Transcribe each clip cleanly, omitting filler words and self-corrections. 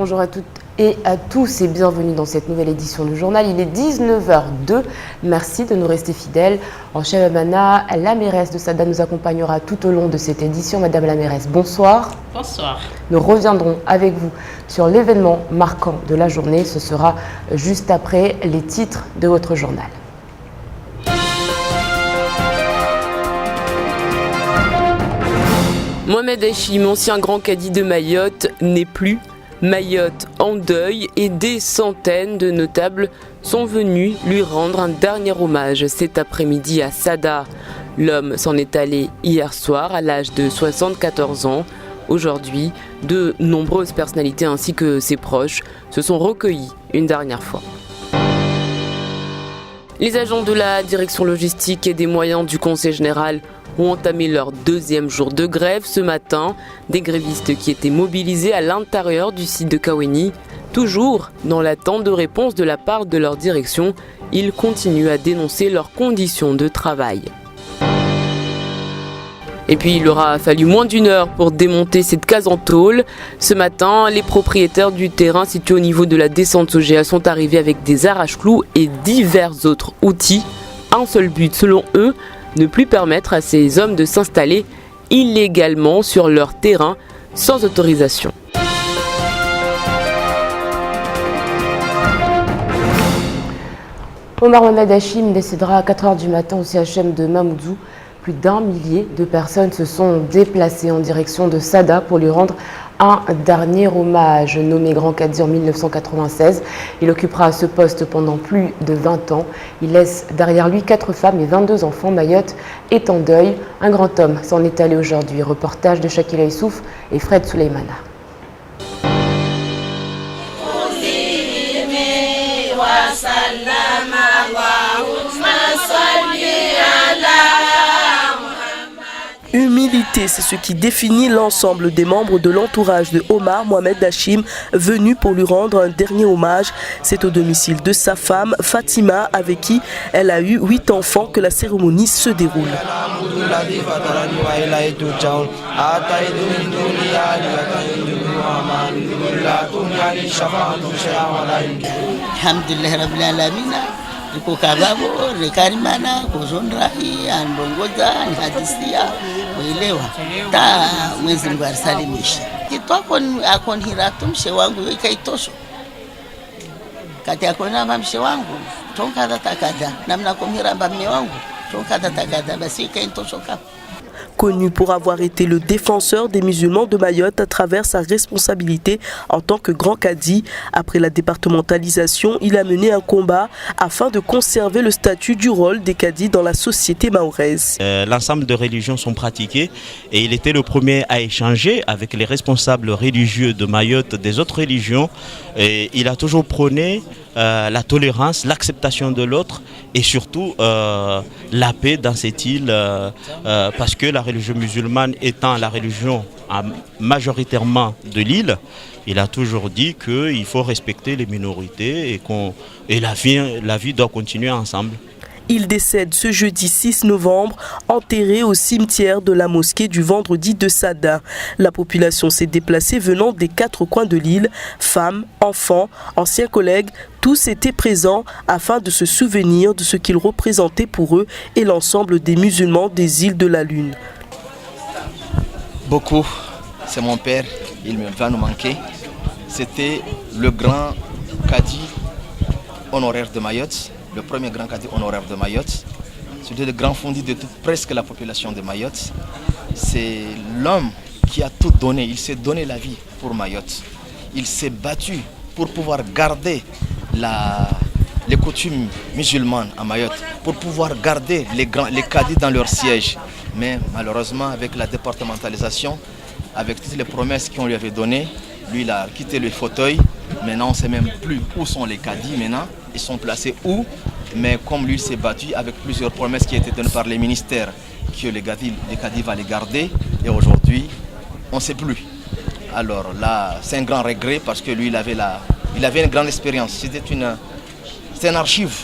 Bonjour à toutes et à tous et bienvenue dans cette nouvelle édition du journal. Il est 19h02. Merci de nous rester fidèles. En Chebamana, la mairesse de Sada nous accompagnera tout au long de cette édition. Madame la mairesse, bonsoir. Bonsoir. Nous reviendrons avec vous sur l'événement marquant de la journée. Ce sera juste après les titres de votre journal. Mohamed Hachim, ancien grand cadi de Mayotte, n'est plus. Mayotte en deuil et des centaines de notables sont venus lui rendre un dernier hommage cet après-midi à Sada. L'homme s'en est allé hier soir à l'âge de 74 ans. Aujourd'hui, de nombreuses personnalités ainsi que ses proches se sont recueillis une dernière fois. Les agents de la direction logistique et des moyens du Conseil général ont entamé leur deuxième jour de grève ce matin. Des grévistes qui étaient mobilisés à l'intérieur du site de Kaweni. Toujours dans l'attente de réponse de la part de leur direction, ils continuent à dénoncer leurs conditions de travail. Et puis il aura fallu moins d'une heure pour démonter cette case en tôle. Ce matin, les propriétaires du terrain situé au niveau de la descente Sogea sont arrivés avec des arrache-clous et divers autres outils. Un seul but selon eux, ne plus permettre à ces hommes de s'installer illégalement sur leur terrain sans autorisation. Omar Mohamed Hachim décédera à 4h du matin au CHM de Mamoudzou. Plus d'1 millier de personnes se sont déplacées en direction de Sada pour lui rendre un dernier hommage. Nommé grand cadi en 1996, il occupera ce poste pendant plus de 20 ans. Il laisse derrière lui 4 femmes et 22 enfants. Mayotte est en deuil. Un grand homme s'en est allé aujourd'hui. Reportage de Shakila Issouf et Fred Souleymana. Humilité, c'est ce qui définit l'ensemble des membres de l'entourage de Omar Mohamed Hachim, venus pour lui rendre un dernier hommage. C'est au domicile de sa femme, Fatima, avec qui elle a eu 8 enfants, que la cérémonie se déroule. Kukababo rekarimana kuzondrahi andongoza nhadisia uelewa ta mwezi Mungu alisalimisha kitwako akonhira tumshe wangu ikaitosho kati akona mamshe wangu tonkada takada namna komhira mme wangu tonkada takada basi ikaitosho kapa. Connu pour avoir été le défenseur des musulmans de Mayotte à travers sa responsabilité en tant que grand cadi. Après la départementalisation, il a mené un combat afin de conserver le statut du rôle des cadis dans la société mahoraise. L'ensemble de religions sont pratiquées et il était le premier à échanger avec les responsables religieux de Mayotte des autres religions. Et il a toujours prôné la tolérance, l'acceptation de l'autre et surtout la paix dans cette île parce que la religion musulmane étant la religion majoritairement de l'île, il a toujours dit qu'il faut respecter les minorités et la vie doit continuer ensemble. Il décède ce jeudi 6 novembre, enterré au cimetière de la mosquée du Vendredi de Sada. La population s'est déplacée venant des 4 coins de l'île. Femmes, enfants, anciens collègues, tous étaient présents afin de se souvenir de ce qu'il représentait pour eux et l'ensemble des musulmans des îles de la Lune. Beaucoup, c'est mon père, il va nous manquer. C'était le grand cadi honoraire de Mayotte. Le premier grand cadi honoraire de Mayotte. C'était le grand fondi de presque la population de Mayotte. C'est l'homme qui a tout donné. Il s'est donné la vie pour Mayotte. Il s'est battu pour pouvoir garder les coutumes musulmanes à Mayotte, pour pouvoir garder les cadis dans leur siège. Mais malheureusement, avec la départementalisation, avec toutes les promesses qu'on lui avait données, lui il a quitté le fauteuil. Maintenant, on ne sait même plus où sont les cadis maintenant. Ils sont placés où? Mais comme lui s'est battu avec plusieurs promesses qui étaient données par les ministères, que les cadis vont les garder, et aujourd'hui, on ne sait plus. Alors là, c'est un grand regret parce que lui, il avait une grande expérience. C'était un archive,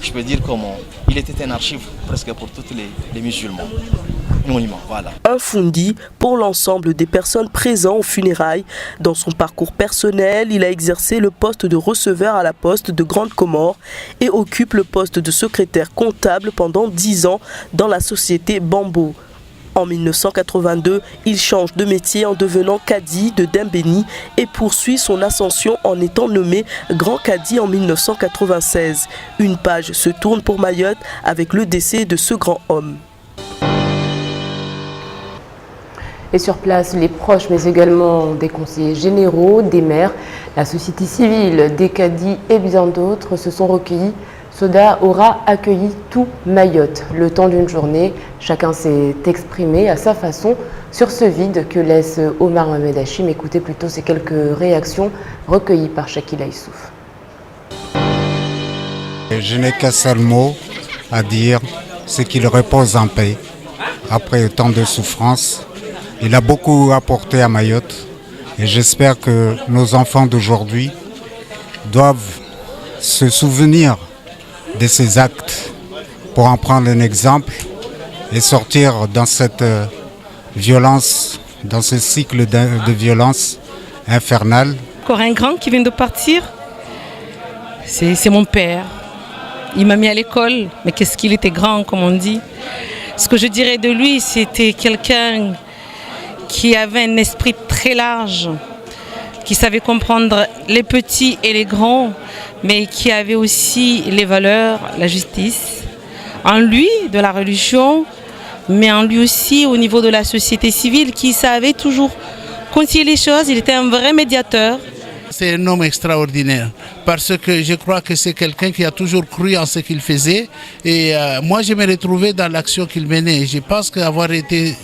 je peux dire comment. Il était un archive presque pour tous les musulmans. monument, voilà. Un fundi pour l'ensemble des personnes présentes aux funérailles. Dans son parcours personnel, il a exercé le poste de receveur à la poste de Grande Comore et occupe le poste de secrétaire comptable pendant 10 ans dans la société Bambo. En 1982, il change de métier en devenant cadi de Dembéni et poursuit son ascension en étant nommé grand cadi en 1996. Une page se tourne pour Mayotte avec le décès de ce grand homme. Et sur place, les proches, mais également des conseillers généraux, des maires, la société civile, des cadis et bien d'autres se sont recueillis. Soda aura accueilli tout Mayotte. Le temps d'une journée, chacun s'est exprimé à sa façon sur ce vide que laisse Omar Mohamed Hachim. Écoutez plutôt ces quelques réactions recueillies par Shakila Issouf. Je n'ai qu'un seul mot à dire, c'est qu'il repose en paix. Après tant de souffrances, il a beaucoup apporté à Mayotte et j'espère que nos enfants d'aujourd'hui doivent se souvenir de ces actes pour en prendre un exemple et sortir dans cette violence, dans ce cycle de violence infernale. Encore un grand qui vient de partir, c'est mon père. Il m'a mis à l'école, mais qu'est-ce qu'il était grand, comme on dit. Ce que je dirais de lui, c'était quelqu'un qui avait un esprit très large, qui savait comprendre les petits et les grands, mais qui avait aussi les valeurs, la justice, en lui, de la religion, mais en lui aussi au niveau de la société civile, qui savait toujours concilier les choses. Il était un vrai médiateur. C'est un homme extraordinaire parce que je crois que c'est quelqu'un qui a toujours cru en ce qu'il faisait et moi je me retrouvais dans l'action qu'il menait. Je pense qu'avoir été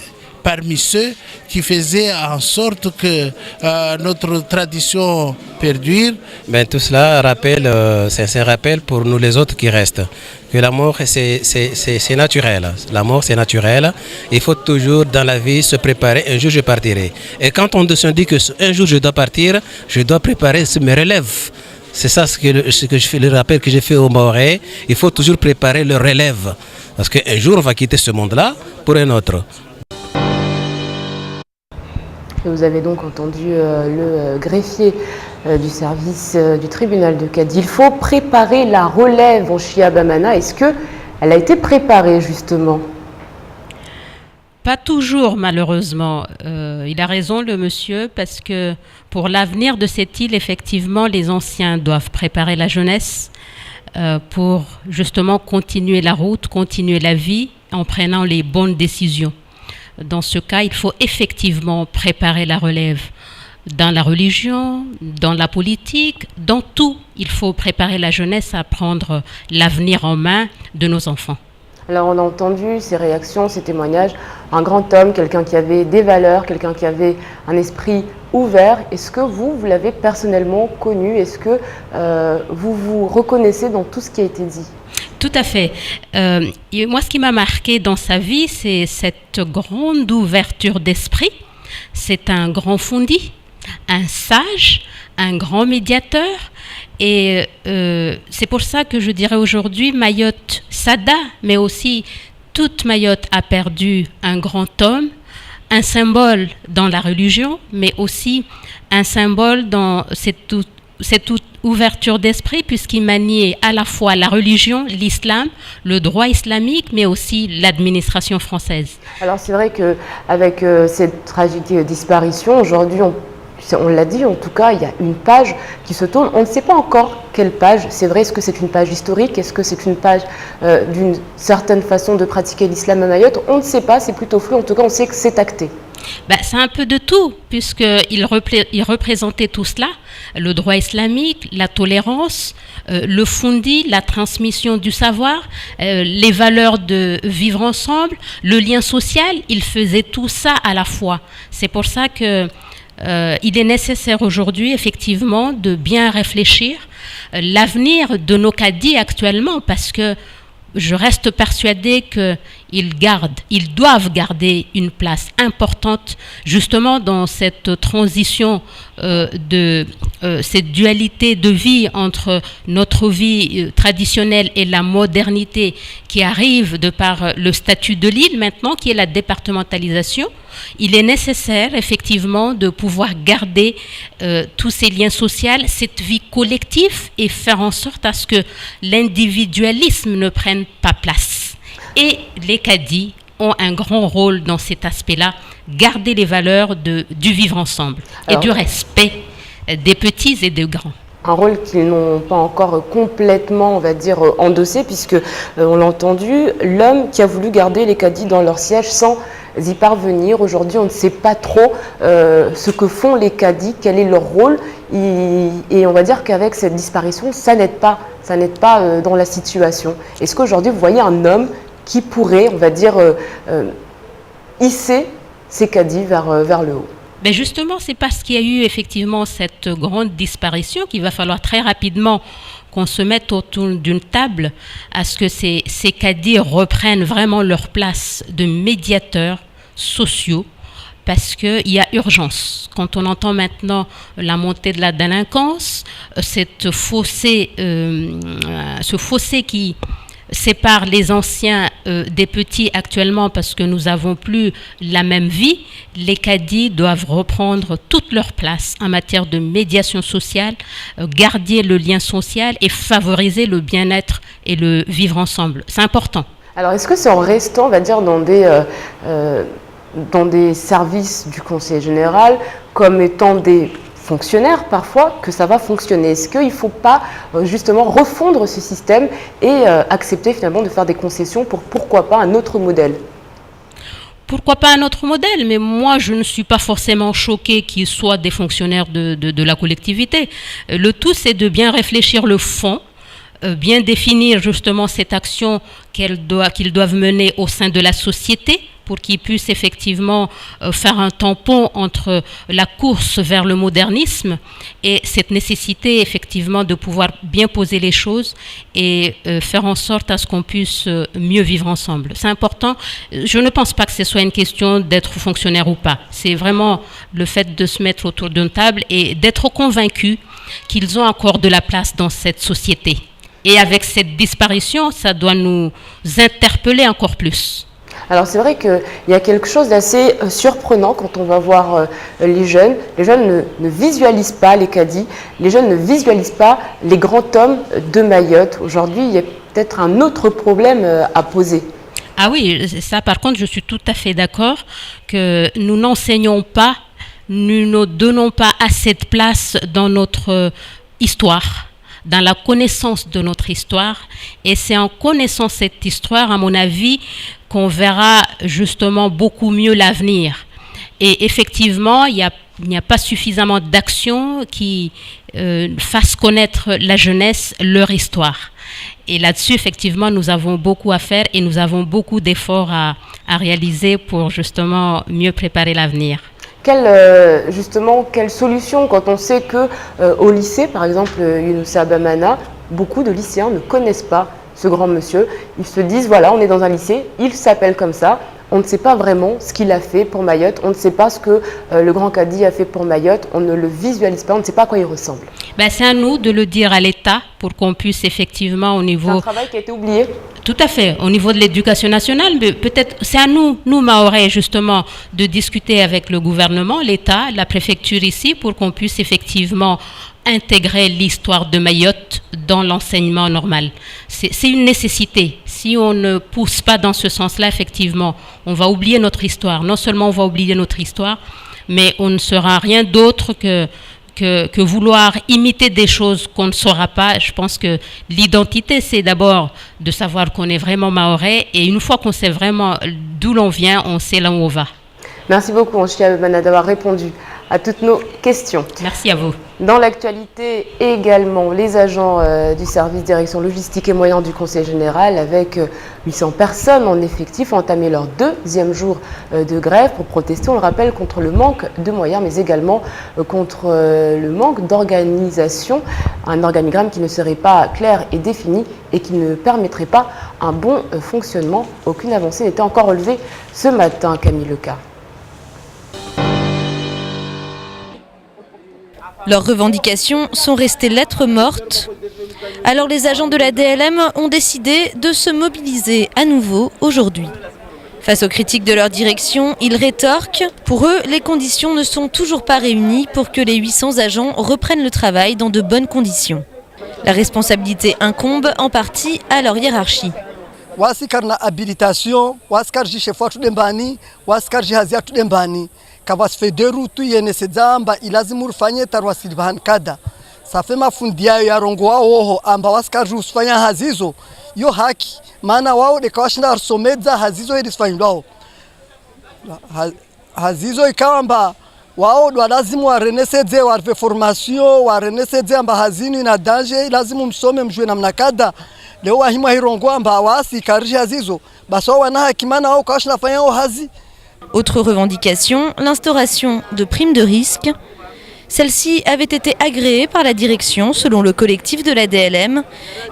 parmi ceux qui faisaient en sorte que notre tradition perdure. Tout cela rappelle, c'est un rappel pour nous les autres qui restent, que la mort c'est naturel. La mort c'est naturel. Il faut toujours dans la vie se préparer. Un jour je partirai. Et quand on se dit que un jour je dois partir, je dois préparer mes relèves. C'est ça ce que je fais, le rappel que j'ai fait au Maoré. Il faut toujours préparer le relève. Parce qu'un jour on va quitter ce monde-là pour un autre. Vous avez donc entendu le greffier du service du tribunal de Cadi. Il faut préparer la relève en Chia Bamana. Est-ce qu'elle a été préparée justement ? Pas toujours malheureusement. Il a raison le monsieur parce que pour l'avenir de cette île, effectivement, les anciens doivent préparer la jeunesse pour justement continuer la route, continuer la vie en prenant les bonnes décisions. Dans ce cas, il faut effectivement préparer la relève dans la religion, dans la politique, dans tout. Il faut préparer la jeunesse à prendre l'avenir en main de nos enfants. Alors on a entendu ces réactions, ces témoignages. Un grand homme, quelqu'un qui avait des valeurs, quelqu'un qui avait un esprit ouvert. Est-ce que vous l'avez personnellement connu ? Est-ce que vous vous reconnaissez dans tout ce qui a été dit ? Tout à fait. Moi, ce qui m'a marqué dans sa vie, c'est cette grande ouverture d'esprit. C'est un grand fondi, un sage, un grand médiateur. Et c'est pour ça que je dirais aujourd'hui, Mayotte, Sada, mais aussi toute Mayotte a perdu un grand homme, un symbole dans la religion, mais aussi un symbole dans cette ouverture d'esprit, puisqu'il maniait à la fois la religion, l'islam, le droit islamique, mais aussi l'administration française. Alors c'est vrai qu'avec cette tragique disparition, aujourd'hui, on l'a dit, en tout cas, il y a une page qui se tourne. On ne sait pas encore quelle page. C'est vrai, est-ce que c'est une page historique ? Est-ce que c'est une page d'une certaine façon de pratiquer l'islam à Mayotte ? On ne sait pas, c'est plutôt flou. En tout cas, on sait que c'est acté. C'est un peu de tout, puisqu'il représentait tout cela, le droit islamique, la tolérance, le fondi, la transmission du savoir, les valeurs de vivre ensemble, le lien social. Il faisait tout ça à la fois. C'est pour ça que il est nécessaire aujourd'hui, effectivement, de bien réfléchir l'avenir de nos cadis actuellement, parce que je reste persuadée qu'il ils doivent garder une place importante justement dans cette transition cette dualité de vie entre notre vie traditionnelle et la modernité qui arrive de par le statut de l'île maintenant, qui est la départementalisation. Il est nécessaire effectivement de pouvoir garder tous ces liens sociaux, cette vie collective et faire en sorte à ce que l'individualisme ne prenne pas place. Et les cadis ont un grand rôle dans cet aspect-là, garder les valeurs du vivre ensemble et du respect des petits et des grands. Un rôle qu'ils n'ont pas encore complètement, on va dire, endossé, puisque, on l'a entendu, l'homme qui a voulu garder les cadis dans leur siège sans y parvenir. Aujourd'hui, on ne sait pas trop ce que font les cadis, quel est leur rôle. Et on va dire qu'avec cette disparition, ça n'aide pas dans la situation. Est-ce qu'aujourd'hui, vous voyez un homme qui pourrait, on va dire, hisser ces cadis vers le haut? Mais justement, c'est parce qu'il y a eu effectivement cette grande disparition qu'il va falloir très rapidement qu'on se mette autour d'une table à ce que ces cadis reprennent vraiment leur place de médiateurs sociaux, parce qu'il y a urgence. Quand on entend maintenant la montée de la délinquance, ce fossé qui sépare les anciens des petits actuellement, parce que nous n'avons plus la même vie, les cadis doivent reprendre toute leur place en matière de médiation sociale, garder le lien social et favoriser le bien-être et le vivre ensemble. C'est important. Alors, est-ce que c'est en restant, on va dire, dans des services du Conseil général, comme étant des fonctionnaires parfois, que ça va fonctionner? Est-ce qu'il ne faut pas justement refondre ce système et accepter finalement de faire des concessions pour pourquoi pas un autre modèle? Pourquoi pas un autre modèle? Mais moi, je ne suis pas forcément choquée qu'ils soient des fonctionnaires de la collectivité. Le tout, c'est de bien réfléchir le fond, bien définir justement cette action qu'ils doivent mener au sein de la société, pour qu'ils puissent effectivement faire un tampon entre la course vers le modernisme et cette nécessité effectivement de pouvoir bien poser les choses et faire en sorte à ce qu'on puisse mieux vivre ensemble. C'est important. Je ne pense pas que ce soit une question d'être fonctionnaire ou pas. C'est vraiment le fait de se mettre autour d'une table et d'être convaincus qu'ils ont encore de la place dans cette société. Et avec cette disparition, ça doit nous interpeller encore plus. Alors c'est vrai qu'il y a quelque chose d'assez surprenant quand on va voir les jeunes. Les jeunes ne visualisent pas les cadis, les jeunes ne visualisent pas les grands hommes de Mayotte. Aujourd'hui, il y a peut-être un autre problème à poser. Ah oui, ça par contre, je suis tout à fait d'accord que nous n'enseignons pas, nous ne donnons pas assez de place dans notre histoire, dans la connaissance de notre histoire. Et c'est en connaissant cette histoire, à mon avis, qu'on verra justement beaucoup mieux l'avenir. Et effectivement, il n'y a pas suffisamment d'actions qui fassent connaître la jeunesse leur histoire. Et là-dessus, effectivement, nous avons beaucoup à faire et nous avons beaucoup d'efforts à réaliser pour justement mieux préparer l'avenir. Quelle solution quand on sait qu'au lycée, par exemple, Younoussa Abamana, beaucoup de lycéens ne connaissent pas ce grand monsieur. Ils se disent, voilà, on est dans un lycée, il s'appelle comme ça. On ne sait pas vraiment ce qu'il a fait pour Mayotte. On ne sait pas ce que le grand cadi a fait pour Mayotte. On ne le visualise pas. On ne sait pas à quoi il ressemble. C'est à nous de le dire à l'État pour qu'on puisse effectivement au niveau... C'est un travail qui a été oublié. Tout à fait. Au niveau de l'éducation nationale, mais peut-être c'est à nous Mahorais, justement, de discuter avec le gouvernement, l'État, la préfecture ici, pour qu'on puisse effectivement intégrer l'histoire de Mayotte dans l'enseignement normal. C'est une nécessité. Si on ne pousse pas dans ce sens-là, effectivement, on va oublier notre histoire. Non seulement on va oublier notre histoire, mais on ne sera rien d'autre que vouloir imiter des choses qu'on ne saura pas. Je pense que l'identité, c'est d'abord de savoir qu'on est vraiment mahorais. Et une fois qu'on sait vraiment d'où l'on vient, on sait là où on va. Merci beaucoup, Anchia Abamana, d'avoir répondu à toutes nos questions. Merci à vous. Dans l'actualité également, les agents du service direction logistique et moyens du Conseil général, avec 800 personnes en effectif, ont entamé leur deuxième jour de grève pour protester, on le rappelle, contre le manque de moyens, mais également contre le manque d'organisation, un organigramme qui ne serait pas clair et défini et qui ne permettrait pas un bon fonctionnement. Aucune avancée n'était encore relevée ce matin, Camille Leca. Leurs revendications sont restées lettres mortes. Alors les agents de la DLM ont décidé de se mobiliser à nouveau aujourd'hui. Face aux critiques de leur direction, ils rétorquent. Pour eux, les conditions ne sont toujours pas réunies pour que les 800 agents reprennent le travail dans de bonnes conditions. La responsabilité incombe en partie à leur hiérarchie. Wasikarna habilitation, waskarji chefwa tudembani, waskarji hazia tudembani. Kavasfederu tu yenesedzamba ilazimu rufanye tarwasilvan kada. Safe mafundi yayo yarongo wao amba waskarji usfanya hazizo yo haki maana wao dekawashinda rusomedza hazizo edisfanyilwao. Hazizo ikawamba wao ndo lazimu warenesedze warve formation warenesedze amba hazini na danger lazimu msome mjue namna kada. Leo wahimwa hirongo amba wasi karji hazizo basi wao wana haki maana wao kawashinda fanya hazi. Autre revendication, l'instauration de primes de risque. Celles-ci avaient été agréées par la direction selon le collectif de la DLM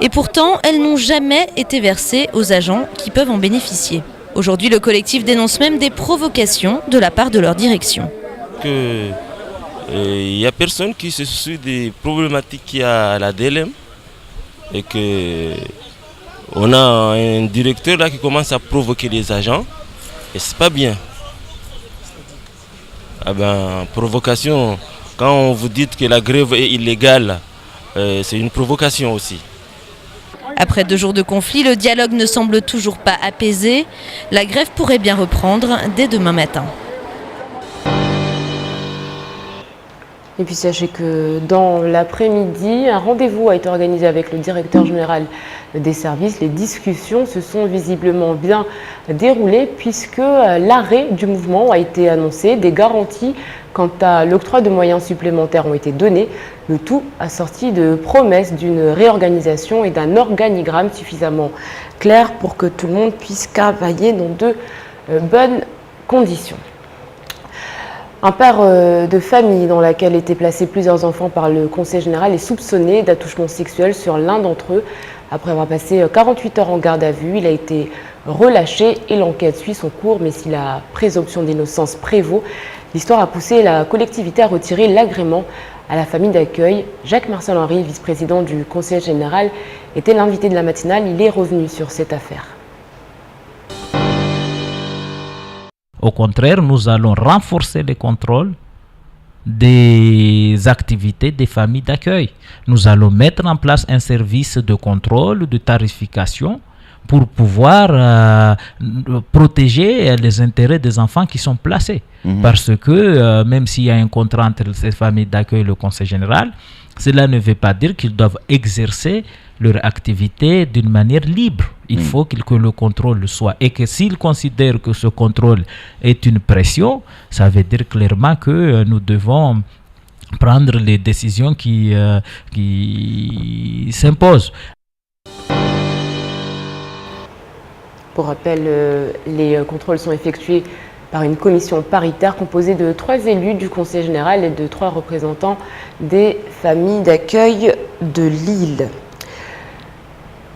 et pourtant elles n'ont jamais été versées aux agents qui peuvent en bénéficier. Aujourd'hui, le collectif dénonce même des provocations de la part de leur direction. Il n'y a personne qui se soucie des problématiques qu'il y a à la DLM et qu'on a un directeur là qui commence à provoquer les agents et c'est pas bien. Provocation, quand vous dites que la grève est illégale, c'est une provocation aussi. Après 2 jours de conflit, le dialogue ne semble toujours pas apaisé. La grève pourrait bien reprendre dès demain matin. Et puis sachez que dans l'après-midi, un rendez-vous a été organisé avec le directeur général des services. Les discussions se sont visiblement bien déroulées puisque l'arrêt du mouvement a été annoncé. Des garanties quant à l'octroi de moyens supplémentaires ont été données. Le tout assorti de promesses d'une réorganisation et d'un organigramme suffisamment clair pour que tout le monde puisse travailler dans de bonnes conditions. Un père de famille dans laquelle étaient placés plusieurs enfants par le Conseil général est soupçonné d'attouchement sexuel sur l'un d'entre eux. Après avoir passé 48 heures en garde à vue, il a été relâché et l'enquête suit son cours. Mais si la présomption d'innocence prévaut, l'histoire a poussé la collectivité à retirer l'agrément à la famille d'accueil. Jacques-Marcel Henry, vice-président du Conseil général, était l'invité de la matinale. Il est revenu sur cette affaire. Au contraire, nous allons renforcer les contrôles des activités des familles d'accueil. Nous allons mettre en place un service de contrôle, de tarification pour pouvoir protéger les intérêts des enfants qui sont placés. Parce que même s'il y a un contrat entre ces familles d'accueil et le Conseil général, cela ne veut pas dire qu'ils doivent exercer leur activité d'une manière libre. Il faut que le contrôle soit. Et que s'ils considèrent que ce contrôle est une pression, ça veut dire clairement que nous devons prendre les décisions qui s'imposent. Pour rappel, les contrôles sont effectués par une commission paritaire composée de 3 élus du Conseil général et de 3 représentants des familles d'accueil de Lille.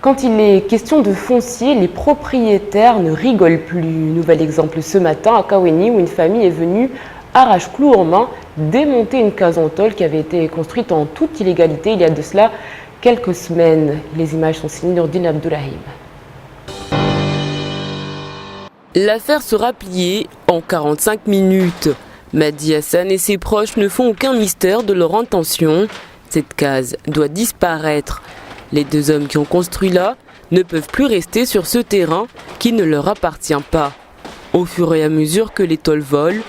Quand il est question de foncier, les propriétaires ne rigolent plus. Nouvel exemple ce matin à Kaweni où une famille est venue, arrache-clou en main, démonter une case en tôle qui avait été construite en toute illégalité il y a de cela quelques semaines. Les images sont signées Nordine Abdourahim. L'affaire sera pliée en 45 minutes. Madi Hassan et ses proches ne font aucun mystère de leur intention. Cette case doit disparaître. Les 2 hommes qui ont construit là ne peuvent plus rester sur ce terrain qui ne leur appartient pas. Au fur et à mesure que les tôles volent,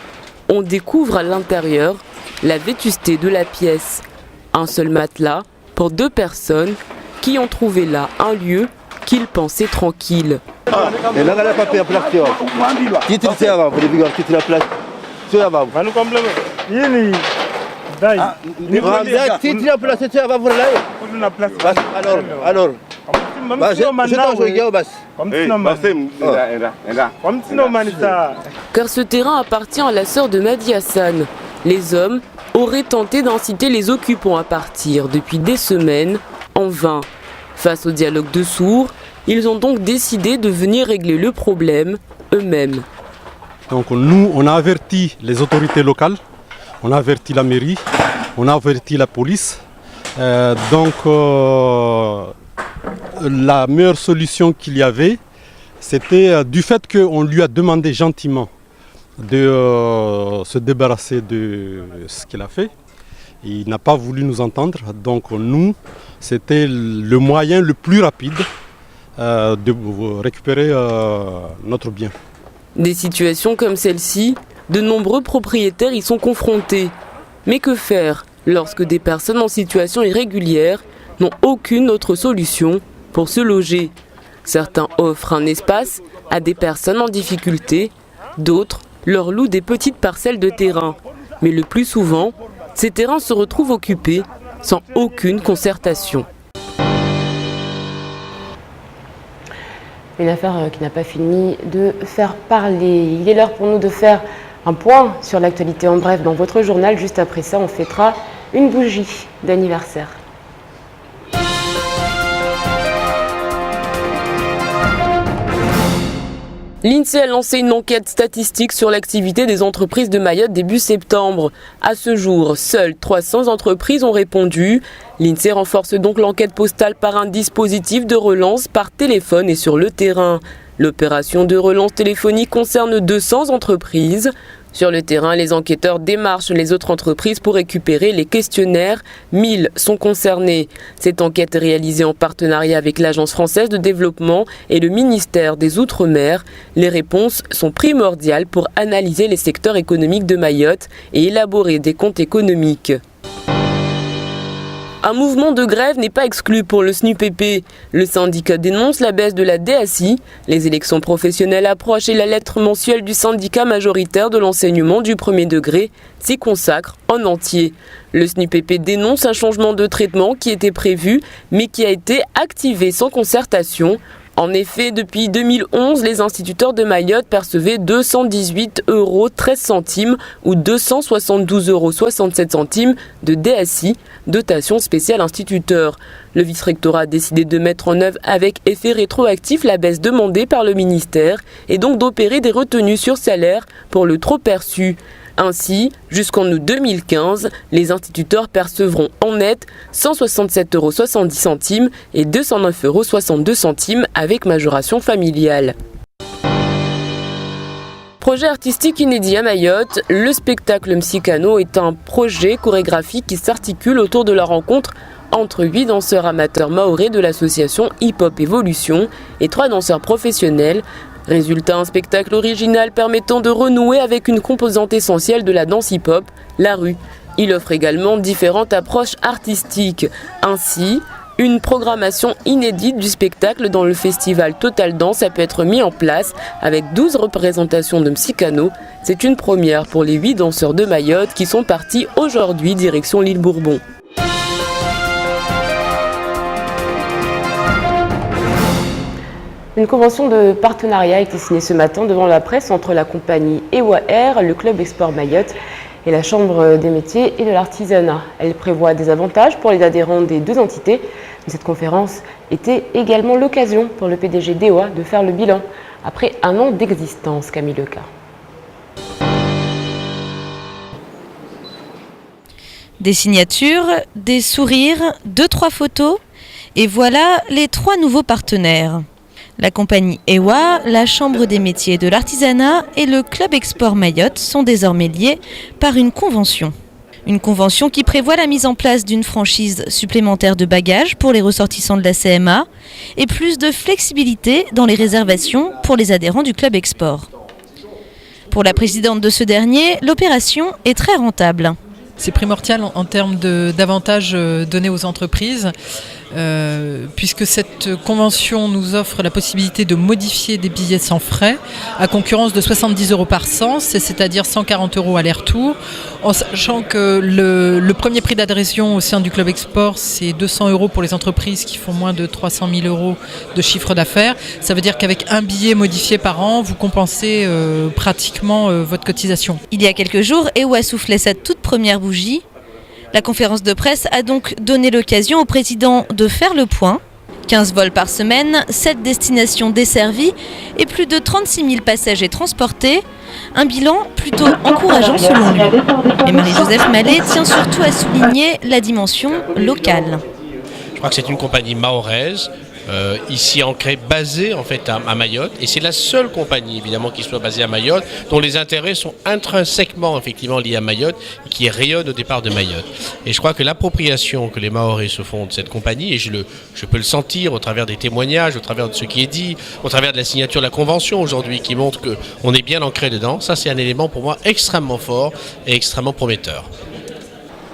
on découvre à l'intérieur la vétusté de la pièce. Un seul matelas pour 2 personnes qui ont trouvé là un lieu qu'ils pensaient tranquille. Alors. Car ce terrain appartient à la sœur de Mehdi Hassan. Les hommes auraient tenté d'inciter les occupants à partir depuis des semaines, en vain. Face au dialogue de sourds, ils ont donc décidé de venir régler le problème eux-mêmes. Donc nous, on a averti les autorités locales, on a averti la mairie, on a averti la police. La meilleure solution qu'il y avait, c'était du fait qu'on lui a demandé gentiment de se débarrasser de ce qu'il a fait. Il n'a pas voulu nous entendre, donc nous, c'était le moyen le plus rapide de récupérer notre bien. Des situations comme celle-ci, de nombreux propriétaires y sont confrontés. Mais que faire lorsque des personnes en situation irrégulière n'ont aucune autre solution pour se loger? Certains offrent un espace à des personnes en difficulté, d'autres leur louent des petites parcelles de terrain. Mais le plus souvent, ces terrains se retrouvent occupés sans aucune concertation. Une affaire qui n'a pas fini de faire parler. Il est l'heure pour nous de faire un point sur l'actualité en bref dans votre journal. Juste après ça, on fêtera une bougie d'anniversaire. L'INSEE a lancé une enquête statistique sur l'activité des entreprises de Mayotte début septembre. À ce jour, seules 300 entreprises ont répondu. L'INSEE renforce donc l'enquête postale par un dispositif de relance par téléphone et sur le terrain. L'opération de relance téléphonique concerne 200 entreprises. Sur le terrain, les enquêteurs démarchent les autres entreprises pour récupérer les questionnaires. 1000 sont concernés. Cette enquête est réalisée en partenariat avec l'Agence française de développement et le ministère des Outre-mer. Les réponses sont primordiales pour analyser les secteurs économiques de Mayotte et élaborer des comptes économiques. Un mouvement de grève n'est pas exclu pour le SNUPP. Le syndicat dénonce la baisse de la DSI. Les élections professionnelles approchent et la lettre mensuelle du syndicat majoritaire de l'enseignement du premier degré s'y consacre en entier. Le SNUPP dénonce un changement de traitement qui était prévu mais qui a été activé sans concertation. En effet, depuis 2011, les instituteurs de Mayotte percevaient 218,13 € ou 272,67 € de DSI, dotation spéciale instituteur. Le vice-rectorat a décidé de mettre en œuvre avec effet rétroactif la baisse demandée par le ministère et donc d'opérer des retenues sur salaire pour le trop perçu. Ainsi, jusqu'en août 2015, les instituteurs percevront en net 167,70 € et 209,62 € avec majoration familiale. Projet artistique inédit à Mayotte, le spectacle Msikano est un projet chorégraphique qui s'articule autour de la rencontre entre 8 danseurs amateurs mahorais de l'association Hip Hop Evolution et 3 danseurs professionnels. Résultat, un spectacle original permettant de renouer avec une composante essentielle de la danse hip-hop, la rue. Il offre également différentes approches artistiques. Ainsi, une programmation inédite du spectacle dans le festival Total Dance a pu être mise en place avec 12 représentations de Msikano. C'est une première pour les 8 danseurs de Mayotte qui sont partis aujourd'hui direction l'île Bourbon. Une convention de partenariat a été signée ce matin devant la presse entre la compagnie EWA Air, le Club Export Mayotte et la Chambre des métiers et de l'artisanat. Elle prévoit des avantages pour les adhérents des deux entités. Mais cette conférence était également l'occasion pour le PDG d'EWA de faire le bilan après un an d'existence. Camille Leca. Des signatures, des sourires, 2-3 photos et voilà les 3 nouveaux partenaires. La compagnie EWA, la Chambre des métiers de l'artisanat et le Club Export Mayotte sont désormais liés par une convention. Une convention qui prévoit la mise en place d'une franchise supplémentaire de bagages pour les ressortissants de la CMA et plus de flexibilité dans les réservations pour les adhérents du Club Export. Pour la présidente de ce dernier, l'opération est très rentable. C'est primordial en termes d'avantages donnés aux entreprises. puisque cette convention nous offre la possibilité de modifier des billets sans frais, à concurrence de 70 € par sens, c'est-à-dire 140 € aller-retour, en sachant que le premier prix d'adhésion au sein du Club Export, c'est 200 € pour les entreprises qui font moins de 300 000 € de chiffre d'affaires. Ça veut dire qu'avec un billet modifié par an, vous compensez pratiquement votre cotisation. Il y a quelques jours, EWA soufflait sa toute première bougie. La conférence de presse a donc donné l'occasion au président de faire le point. 15 vols par semaine, 7 destinations desservies et plus de 36 000 passagers transportés. Un bilan plutôt encourageant selon lui. Et Marie-Joseph Mallet tient surtout à souligner la dimension locale. Je crois que c'est une compagnie mahoraise, ici ancrée, basée en fait à Mayotte, et c'est la seule compagnie évidemment qui soit basée à Mayotte, dont les intérêts sont intrinsèquement effectivement liés à Mayotte et qui rayonne au départ de Mayotte. Et je crois que l'appropriation que les Mahorais se font de cette compagnie, et je peux le sentir au travers des témoignages, au travers de ce qui est dit, au travers de la signature de la convention aujourd'hui qui montre qu'on est bien ancré dedans, ça c'est un élément pour moi extrêmement fort et extrêmement prometteur.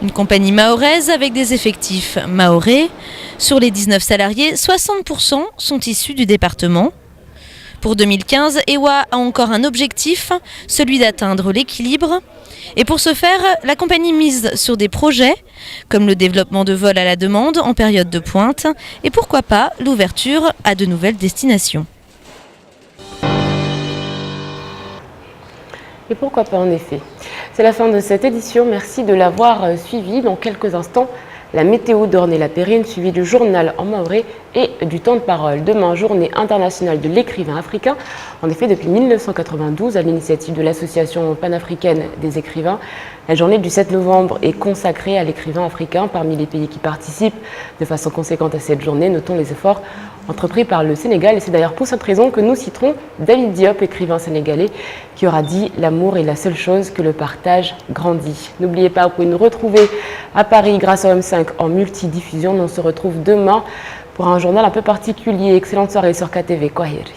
Une compagnie mahoraise avec des effectifs mahorais. Sur les 19 salariés, 60% sont issus du département. Pour 2015, EWA a encore un objectif, celui d'atteindre l'équilibre. Et pour ce faire, la compagnie mise sur des projets, comme le développement de vols à la demande en période de pointe, et pourquoi pas l'ouverture à de nouvelles destinations. Et pourquoi pas en effet. C'est la fin de cette édition, merci de l'avoir suivi. Dans quelques instants, la météo d'Ornay-la-Périne, suivie du journal en mahorais et du temps de parole. Demain, journée internationale de l'écrivain africain. En effet, depuis 1992, à l'initiative de l'Association panafricaine des écrivains, la journée du 7 novembre est consacrée à l'écrivain africain. Parmi les pays qui participent de façon conséquente à cette journée, notons les efforts entrepris par le Sénégal. Et c'est d'ailleurs pour cette raison que nous citerons David Diop, écrivain sénégalais, qui aura dit « L'amour est la seule chose que le partage grandit ». N'oubliez pas, vous pouvez nous retrouver à Paris grâce au M5 en multidiffusion. On se retrouve demain pour un journal un peu particulier. Excellente soirée sur KTV. Kwaheri.